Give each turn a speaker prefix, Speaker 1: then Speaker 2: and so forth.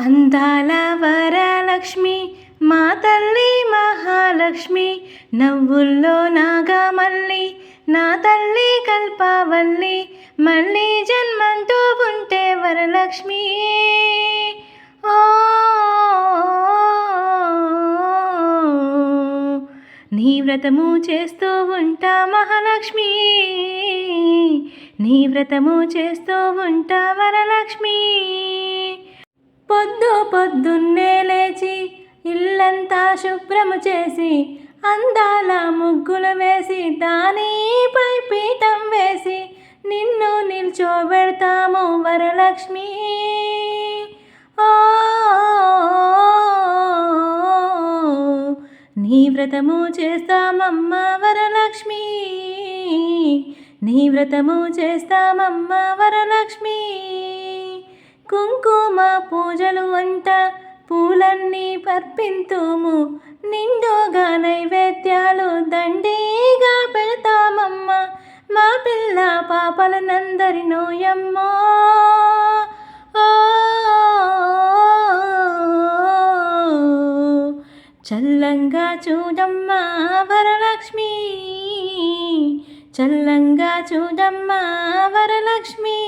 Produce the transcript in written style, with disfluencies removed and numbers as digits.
Speaker 1: అందాల వరలక్ష్మి మా తల్లి మహాలక్ష్మి, నవ్వుల్లో నాగమల్లి నా తల్లి కల్పవల్లి, మళ్ళీ జన్మంటూ ఉంటే వరలక్ష్మి. ఓ నీ వ్రతము చేస్తూ ఉంటా మహాలక్ష్మి, నీ వ్రతము చేస్తూ ఉంటా వరలక్ష్మి. పొద్దున్నే లేచి ఇల్లంతా శుభ్రము చేసి, అందాల ముగ్గులు వేసి, దానిపై పీఠం వేసి నిన్ను నిల్చోబెడతాము వరలక్ష్మి. ఓ నీ వ్రతము చేస్తామమ్మ వరలక్ష్మి, నీ వ్రతము చేస్తామమ్మ వరలక్ష్మి. కుంకుమ పూజలు వంట పూలన్నీ పర్పింతుము, నిండుగా నైవేద్యాలు దండిగా పెడతామమ్మ, మా పిల్ల పాపలనందరినోయమ్మో. చల్లంగా చూడమ్మా వరలక్ష్మి, చల్లంగా చూడమ్మా వరలక్ష్మి.